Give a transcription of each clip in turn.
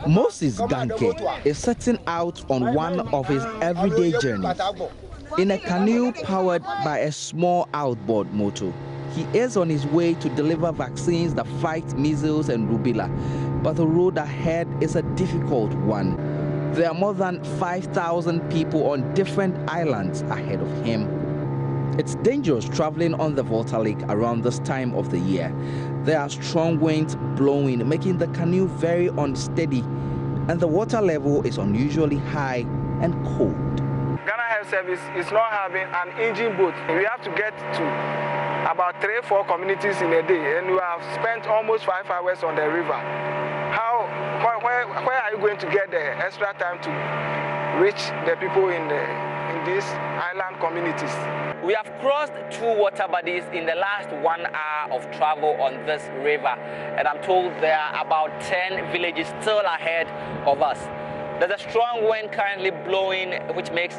Moses Ganke is setting out on one of his everyday journeys in a canoe powered by a small outboard motor. He is on his way to deliver vaccines that fight measles and rubella, but the road ahead is a difficult one. There are more than 5,000 people on different islands ahead of him. It's dangerous traveling on the Volta Lake around this time of the year. There are strong winds blowing, making the canoe very unsteady, and the water level is unusually high and cold. Ghana Health Service is not having an engine boat. We have to get to about 3-4 communities in a day, and we have spent almost 5 hours on the river. Where are you going to get the extra time to reach the people in these island communities? We have crossed 2 water bodies in the last 1 hour of travel on this river, and I'm told there are about 10 villages still ahead of us. There's a strong wind currently blowing, which makes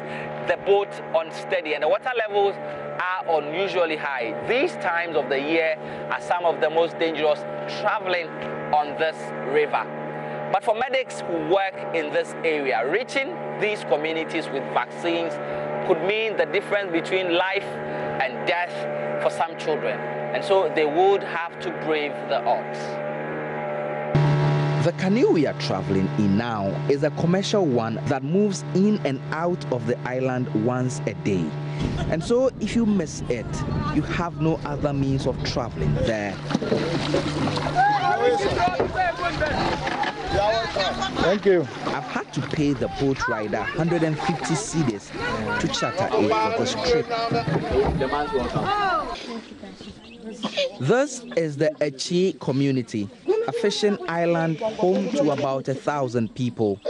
the boat unsteady, and the water levels are unusually high. These times of the year are some of the most dangerous traveling on this river. But for medics who work in this area, reaching these communities with vaccines could mean the difference between life and death for some children, and so they would have to brave the odds. The canoe we are traveling in now is a commercial one that moves in and out of the island once a day. And so if you miss it, you have no other means of traveling there. Thank you. I've had to pay the boat rider 150 cedis to charter it for this trip. This is the Echi community, a fishing island home to about 1,000 people.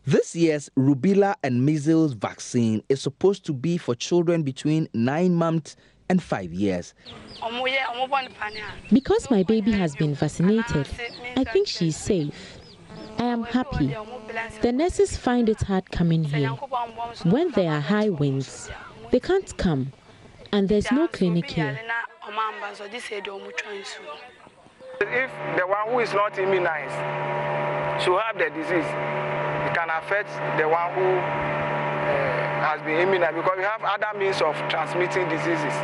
This year's rubella and measles vaccine is supposed to be for children between 9 months and 5 years. Because my baby has been vaccinated, I think she's safe. I am happy. The nurses find it hard coming here. When there are high winds, they can't come, and there's no clinic here. If the one who is not immunized should have the disease, it can affect the one who has been immunized, because we have other means of transmitting diseases.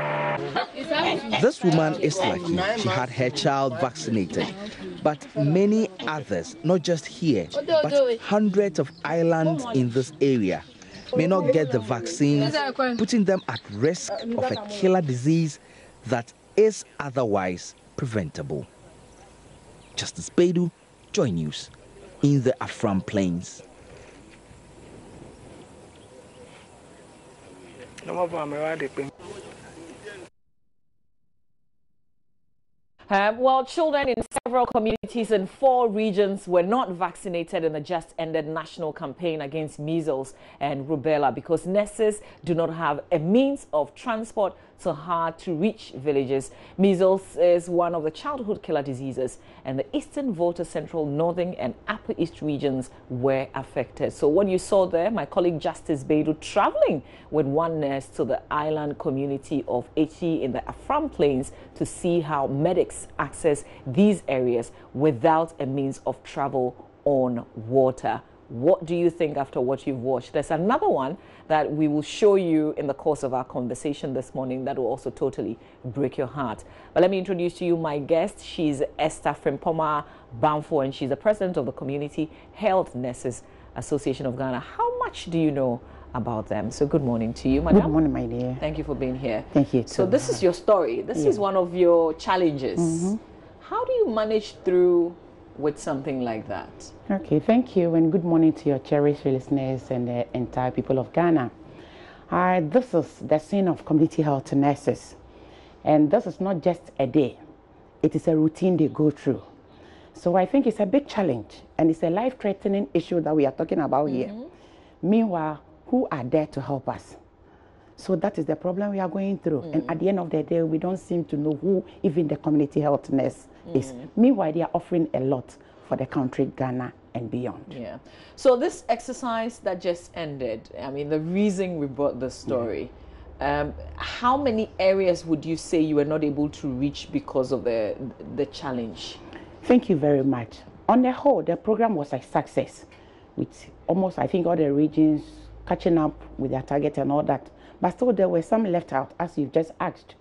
This woman is lucky she had her child vaccinated, but many others, not just here, but hundreds of islands in this area, may not get the vaccines, putting them at risk of a killer disease that is otherwise preventable. Justice Bedu, JoyNews, in the Afram Plains. Well, children in several communities in 4 regions were not vaccinated in the just-ended national campaign against measles and rubella because nurses do not have a means of transport to hard-to-reach villages. Measles is one of the childhood killer diseases, and the Eastern, Volta, Central, Northern, and Upper East regions were affected. So what you saw there, my colleague Justice Bedu traveling with one nurse to the island community of Echi in the Afram Plains to see how medics access these areas without a means of travel on water. What do you think after what you've watched? There's another one that we will show you in the course of our conversation this morning that will also totally break your heart. But let me introduce to you my guest. She's Esther Frimpoma Bamfo, and she's the president of the Community Health Nurses Association of Ghana. How much do you know about them? So good morning to you, madam. Good morning, my dear. Thank you for being here. Thank you. So this is your story. This is one of your challenges. How do you manage through with something like that? Okay, thank you, and good morning to your cherished listeners and the entire people of Ghana. This is the scene of community health nurses, and this is not just a day, it is a routine they go through. So I think it's a big challenge, and it's a life-threatening issue that we are talking about here. Meanwhile, who are there to help us? So that is the problem we are going through, and at the end of the day, we don't seem to know who even the community health nurse is. Meanwhile, they are offering a lot for the country, Ghana, and beyond. Yeah. So this exercise that just ended, I mean, the reason we brought this story, How many areas would you say you were not able to reach because of the challenge? Thank you very much. On the whole, the program was a success, with almost, I think, all the regions catching up with their target and all that. But still, there were some left out, as you've just asked.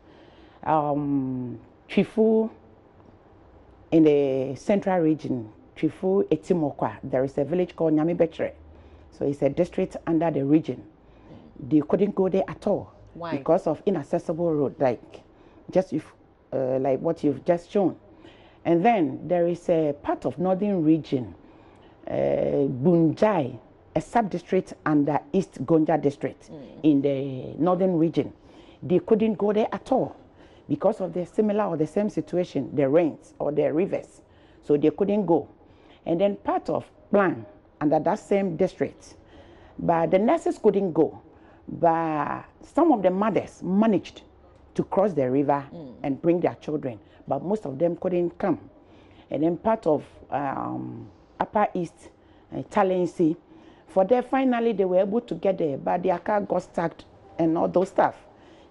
Chifu, in the central region, Chifu Etimokwa, there is a village called Nyamibetre. So it's a district under the region. They couldn't go there at all. Why? Because of inaccessible road, like what you've just shown. And then there is a part of northern region, Bunjai, a sub-district under East Gonja district in the northern region. They couldn't go there at all because of the similar or the same situation, the rains or the rivers. So they couldn't go. And then part of Plan under that same district, but the nurses couldn't go. But some of the mothers managed to cross the river and bring their children, but most of them couldn't come. And then part of Upper East, Talensi, for there finally they were able to get there, but their car got stuck and all those stuff.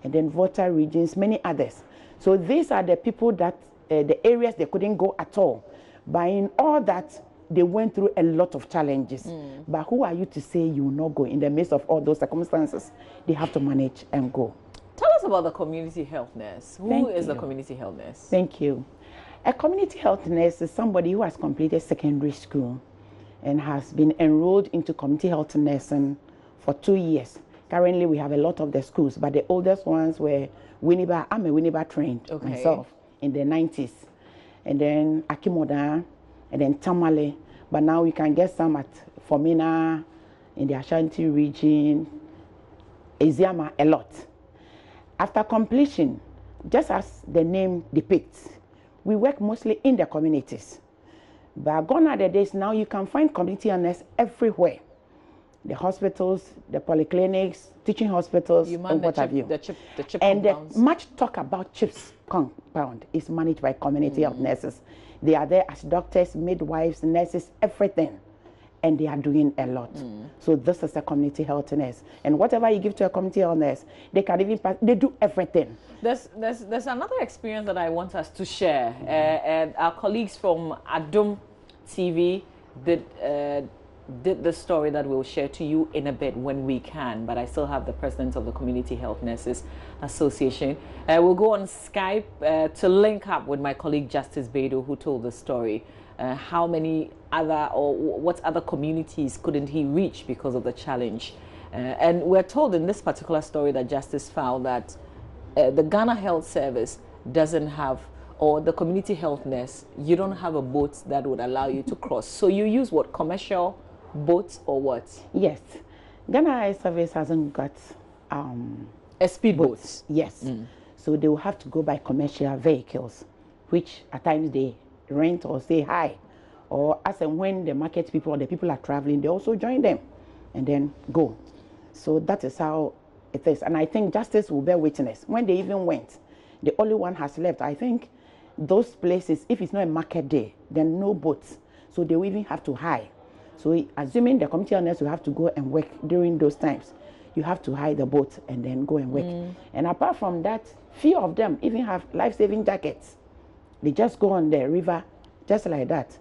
And then Volta regions, many others. So these are the people that, the areas they couldn't go at all. But in all that, they went through a lot of challenges. But who are you to say you will not go in the midst of all those circumstances? They have to manage and go. Tell us about the community health nurse. Who is the community health nurse? Thank you. A community health nurse is somebody who has completed secondary school and has been enrolled into community health nursing for 2 years. Currently, we have a lot of the schools, but the oldest ones were Winneba. I'm a Winneba trained myself in the 90s. And then Akimoda, and then Tamale. But now we can get some at Fomina, in the Ashanti region, Eziama, a lot. After completion, just as the name depicts, we work mostly in the communities. But gone are the days now, you can find community nurses everywhere. The hospitals, the polyclinics, teaching hospitals, and what have you. The chip and much talk about CHIPS compound is managed by community health nurses. They are there as doctors, midwives, nurses, everything. And they are doing a lot. So this is a community health nurse. And whatever you give to a community health nurse, they can even pass, they do everything. There's another experience that I want us to share. And our colleagues from Adum TV did the story that we'll share to you in a bit when we can, but I still have the president of the Community Health Nurses Association. We'll go on Skype to link up with my colleague Justice Bedo, who told the story. How many other, or what other communities couldn't he reach because of the challenge? And we're told in this particular story that Justice found that the Ghana Health Service doesn't have, or the community health nurse, you don't have a boat that would allow you to cross. So you use what, commercial boats or what? Yes. Ghana Health Service hasn't got a speedboat. Yes. So they will have to go by commercial vehicles, which at times they rent or say hi. Or as and when the market people or the people are traveling, they also join them and then go. So that is how it is. And I think Justice will bear witness. When they even went, the only one has left. I think those places, if it's not a market day, then no boats. So they will even have to hire. So assuming the community owners will have to go and work during those times, you have to hire the boat and then go and work. And apart from that, few of them even have life-saving jackets. They just go on the river just like that.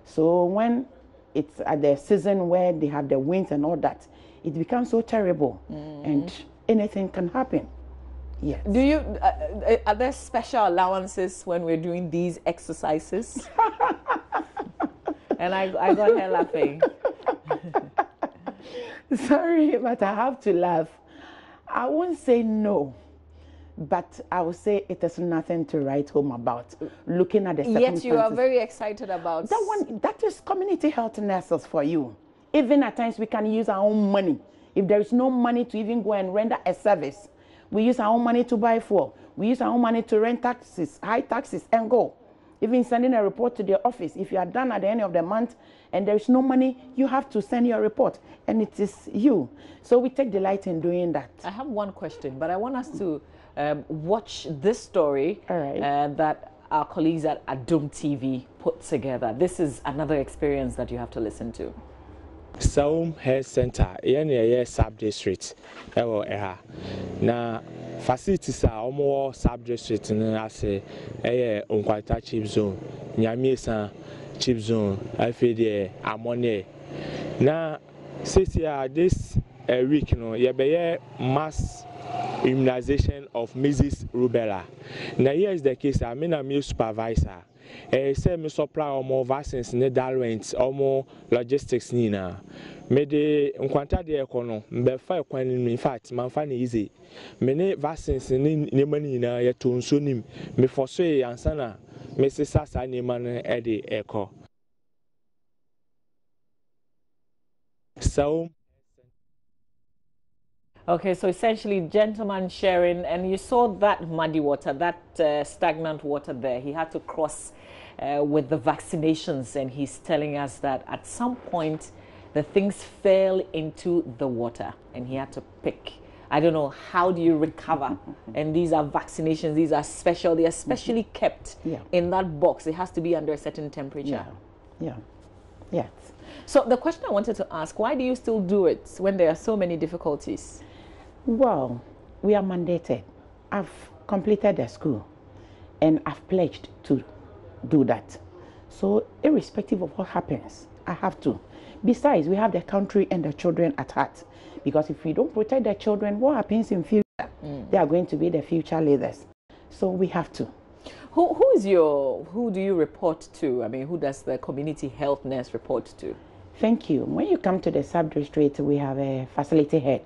So when it's at the season where they have the winds and all that, it becomes so terrible and anything can happen. Yes. Do you, are there special allowances when we're doing these exercises? And I got her laughing. Sorry, but I have to laugh. I won't say no, but I will say it is nothing to write home about. Looking at the circumstances. Yet you are very excited about that one. That is community health nurses for you. Even at times we can use our own money. If there is no money to even go and render a service, we use our own money to buy fuel. We use our own money to rent taxes, high taxes, and go. Even sending a report to the office. If you are done at the end of the month and there is no money, you have to send your report, and it is you. So we take delight in doing that. I have one question, but I want us to watch this story that our colleagues at Adum TV put together. This is another experience that you have to listen to. Saum Health Center, sub-district. na facilities are almost sub-district and I say Unquita chip zone, Nyamiesa chip zone, I feel the ammonia. Now, this week, you know, mass immunization of measles, rubella. Now, here is the case. I'm a supervisor. Say me supply more vaccines, ne diluents, or more logistics. Nina, me de unquanta de econo, be fire quan in fact, man funny easy. Many vaccines in money na yet to unsunim, me forsay ansana, Mrs. Sasa Niman Eddie Echo. So. Okay, so essentially, gentleman sharing, and you saw that muddy water, that stagnant water there. He had to cross with the vaccinations, and he's telling us that at some point, the things fell into the water, and he had to pick. I don't know, how do you recover? And these are vaccinations, these are special, they are specially kept in that box. It has to be under a certain temperature. Yes. So the question I wanted to ask, why do you still do it when there are so many difficulties? Well, we are mandated. I've completed the school and I've pledged to do that. So irrespective of what happens, I have to. Besides, we have the country and the children at heart. Because if we don't protect the children, what happens in future? They are going to be the future leaders. So we have to. Who do you report to? I mean, who does the community health nurse report to? Thank you. When you come to the sub-district, we have a facility head.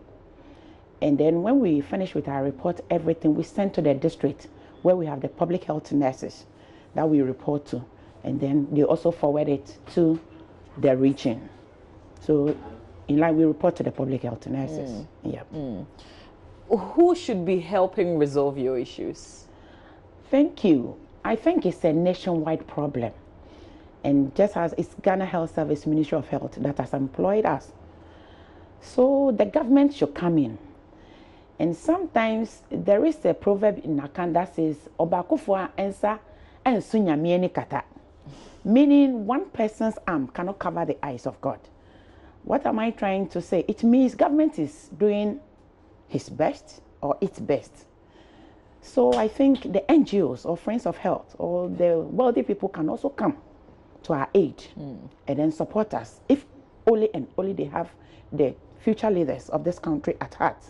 And then when we finish with our report, everything we send to the district where we have the public health nurses that we report to. And then they also forward it to the region. So in line, we report to the public health nurses. Who should be helping resolve your issues? Thank you. I think it's a nationwide problem. And just as it's Ghana Health Service, Ministry of Health that has employed us. So the government should come in. And sometimes there is a proverb in Akan that says, Obakufua ensa and sunyamieni kata. Meaning one person's arm cannot cover the eyes of God. What am I trying to say? It means government is doing his best or its best. So I think the NGOs or Friends of Health or the wealthy people can also come to our aid and then support us if only and only they have the future leaders of this country at heart.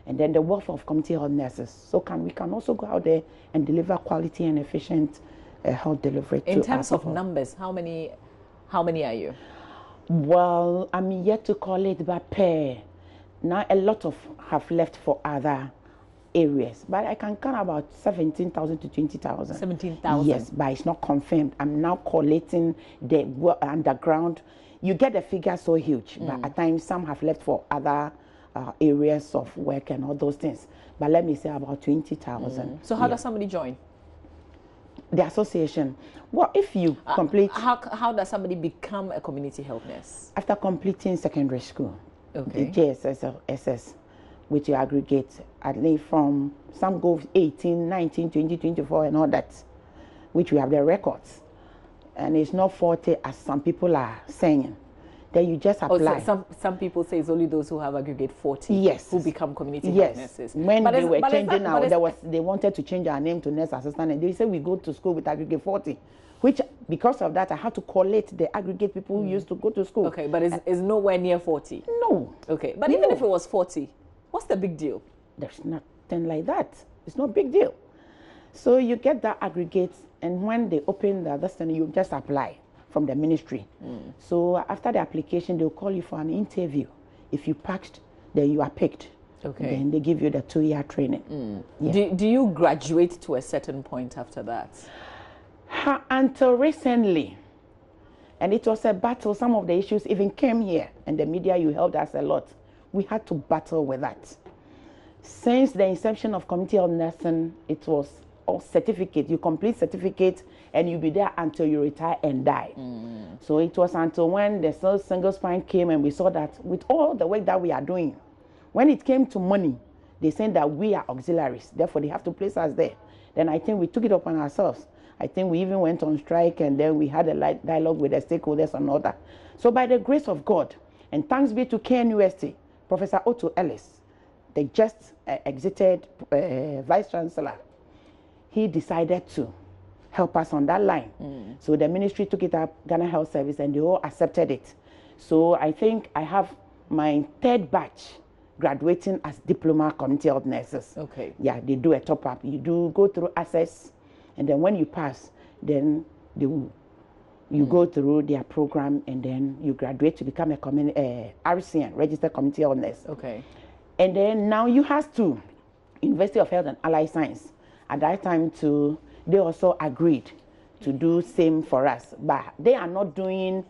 And then the welfare of community health nurses. So we can also go out there and deliver quality and efficient health delivery. In terms of numbers, how many are you? Well, I'm yet to call it by pair. Now a lot of have left for other areas, but I can count about 17,000 to 20,000. 17,000? Yes, but it's not confirmed. I'm now collating the underground. You get the figure so huge, but at times some have left for other areas of work and all those things. But let me say about 20,000. So how does somebody join? The association. Well, if you complete... How does somebody become a community health nurse? After completing secondary school. Okay. The JSS, which you aggregate at least from, some go 18, 19, 20, 24 and all that, which we have the records. And it's not 40 as some people are saying. Then you just apply. So some people say it's only those who have aggregate 40 who become community health nurses. When they were changing they wanted to change our name to nurse assistant, and they said we go to school with aggregate 40, which because of that I had to collate the aggregate people who used to go to school. Okay, but it's nowhere near 40. No. Okay, but even if it was 40, what's the big deal? There's nothing like that. It's no big deal. So you get that aggregate, and when they open the other stand, you just apply from the ministry. So after the application, they'll call you for an interview. If you passed, then you are picked. Okay. Then they give you the 2-year training. Do you graduate to a certain point after that? Until recently. And it was a battle. Some of the issues even came here, and the media, you helped us a lot. We had to battle with that. Since the inception of community health nursing, it was a certificate. You complete certificate and you'll be there until you retire and die. So it was until when the single spine came and we saw that with all the work that we are doing, when it came to money, they said that we are auxiliaries, therefore they have to place us there. Then I think we took it upon ourselves. I think we even went on strike, and then we had a light dialogue with the stakeholders and all that. So by the grace of God, and thanks be to KNUST, Professor Otto Ellis, the just exited Vice Chancellor, he decided to help us on that line. So the ministry took it up, Ghana Health Service, and they all accepted it. So I think I have my 3rd batch graduating as diploma community health nurses. Okay. Yeah, they do a top up. You do go through access, and then when you pass, then you go through their program, and then you graduate to become a RCN, registered community health nurse. Okay. And then now you have to University of Health and Allied Science. At that time too, they also agreed to do same for us, but they are not doing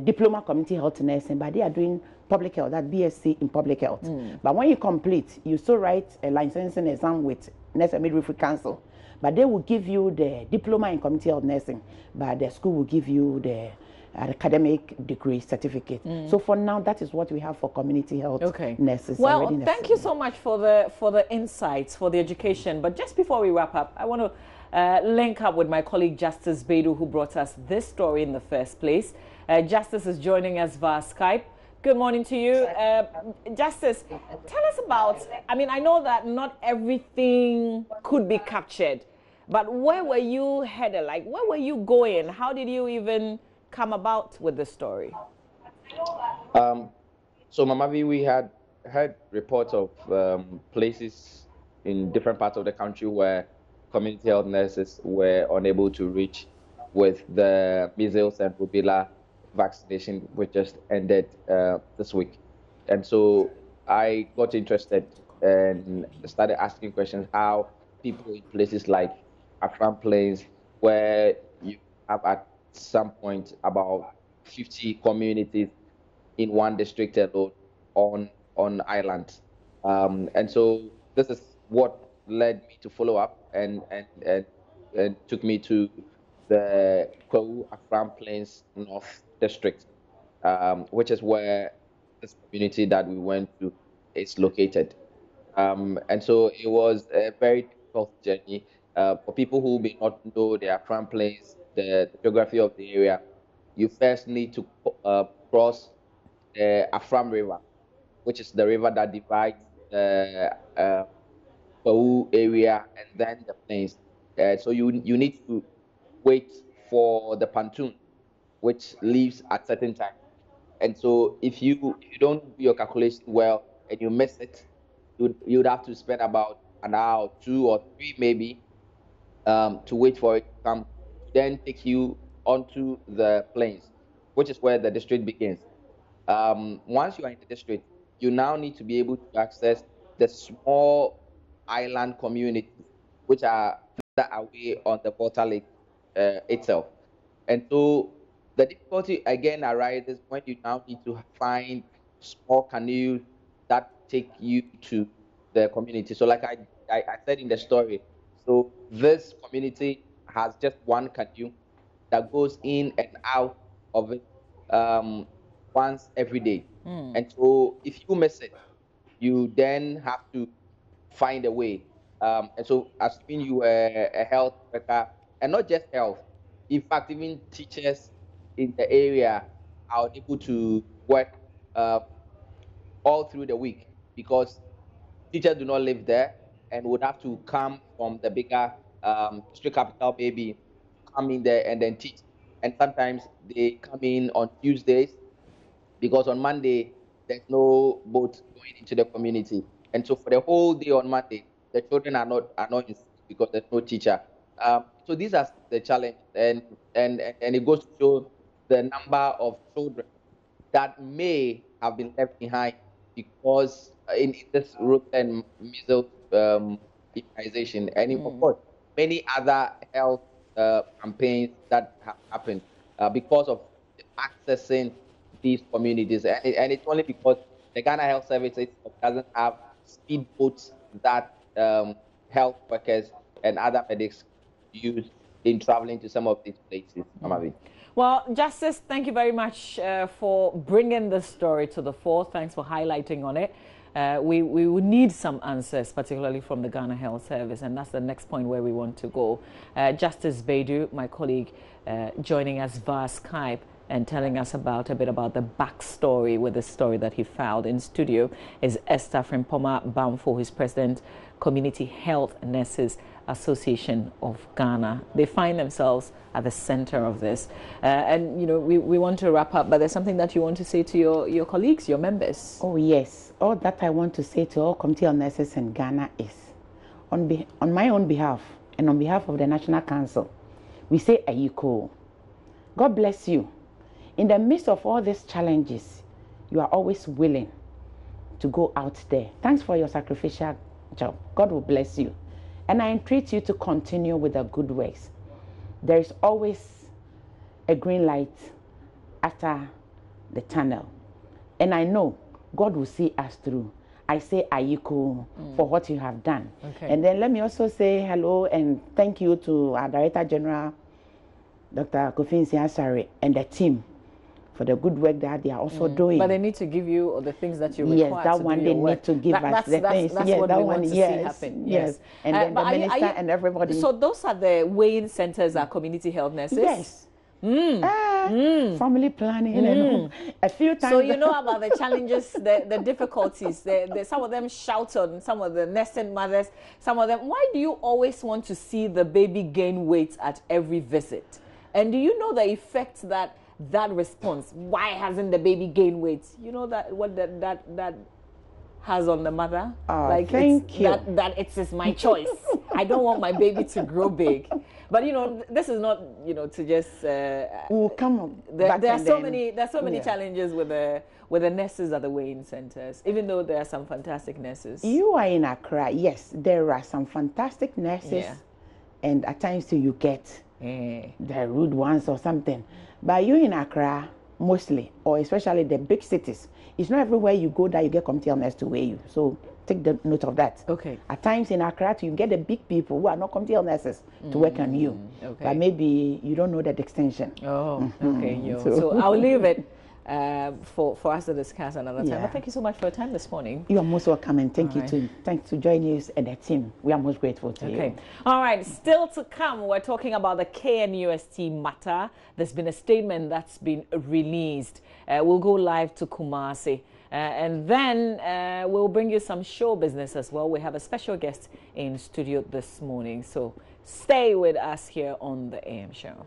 diploma community health nursing, but they are doing public health, that BSc in public health. But when you complete, you still write a licensing exam with Nurse and Midwifery Council, but they will give you the diploma in community health nursing, but the school will give you the academic degree certificate. So for now, that is what we have for community health nurses. Well, thank you so much for the insights, for the education. But just before we wrap up, I want to link up with my colleague Justice Beidou, who brought us this story in the first place. Justice is joining us via Skype. Good morning to you. Justice, tell us about, I mean, I know that not everything could be captured, but where were you headed? Like, where were you going? How did you even come about with the story? So, Mamavi, we had heard reports of places in different parts of the country where community health nurses were unable to reach with the measles and rubella vaccination, which just ended this week. And so I got interested and started asking questions how people in places like Afram Plains, where you have at some point about 50 communities in one district alone on islands. And so this is what led me to follow up and took me to the Kwahu Afram Plains North District, which is where this community that we went to is located. And so it was a very difficult journey. For people who may not know the Afram Plains, the geography of the area, you first need to cross the Afram River, which is the river that divides the Kwahu area and then the plains. So you need to wait for the pontoon, which leaves at certain time. And so if you don't do your calculation well and you miss it, you'd have to spend about an hour, 2 or 3 maybe, to wait for it to come, then take you onto the plains, which is where the district begins. Once you are in the district, you now need to be able to access the small island communities, which are further away on the water lake itself. And so the difficulty again arises when you now need to find small canoes that take you to the community. So like I said in the story, so this community has just one canoe that goes in and out of it once every day. And so if you miss it, you then have to find a way. And so assuming you were a health worker, and not just health, in fact, even teachers in the area are able to work all through the week because teachers do not live there and would have to come from the bigger district capital maybe to come in there and then teach. And sometimes they come in on Tuesdays because on Monday there's no boat going into the community. And so for the whole day on Monday, the children are not in school because there's no teacher. So these are the challenge, and it goes to show the number of children that may have been left behind because in this rubella and measles immunization, and of course many other health campaigns that have happened because of accessing these communities, and it's only because the Ghana Health Service doesn't have speedboats that health workers and other medics use in traveling to some of these places. Well, Justice, thank you very much for bringing this story to the fore. Thanks for highlighting on it. We would need some answers, particularly from the Ghana Health Service, and that's the next point where we want to go. Justice Beidou, my colleague, joining us via Skype. and telling us about a bit about the backstory with the story that he filed. In studio is Esther Frimpoma Bamfo, who is president, Community Health Nurses Association of Ghana. They find themselves at the center of this. And, you know, we want to wrap up, but there's something that you want to say to your colleagues, your members. Oh, yes. All that I want to say to all community health nurses in Ghana is, on my own behalf and on behalf of the National Council, we say Ayiko. God bless you. In the midst of all these challenges, you are always willing to go out there. Thanks for your sacrificial job. God will bless you. And I entreat you to continue with the good works. There is always a green light after the tunnel. And I know God will see us through. I say Ayiko for what you have done. Okay. And then let me also say hello and thank you to our Director General, Dr. Kofi Nsiasare, and the team for the good work that they are also doing. But they need to give you the things that you require. Yes, that one they need to give us the things. That's yes, what that we one, want to yes, see happen. Yes. And then the minister and everybody. So those are the weighing centers, are community health nurses? Yes. Family planning and a few times. So you know about the challenges, the difficulties. Some of them shout on some of the nursing mothers. Some of them. Why do you always want to see the baby gain weight at every visit? And do you know the effect that response? Why hasn't the baby gained weight? You know what that has on the mother. Thank you. That it's my choice. I don't want my baby to grow big. But you know, this is not to just. We'll come on. There are so many challenges with the nurses at the weighing centers. Even though there are some fantastic nurses. You are in Accra. Yes, there are some fantastic nurses, and at times too you get the rude ones or something. But you in Accra, mostly, or especially the big cities, it's not everywhere you go that you get community health nurse to weigh you. So take the note of that. Okay. At times in Accra, you get the big people who are not community health nurses to work on you. Okay. But maybe you don't know the distinction. Oh, okay. So I'll leave it for us to discuss another time. Yeah. But thank you so much for your time this morning. You are most welcome, and thanks to JoyNews and the team. We are most grateful to you. Okay. All right. Still to come, we're talking about the KNUST matter. There's been a statement that's been released. We'll go live to Kumasi. And then we'll bring you some show business as well. We have a special guest in studio this morning. So stay with us here on the AM show.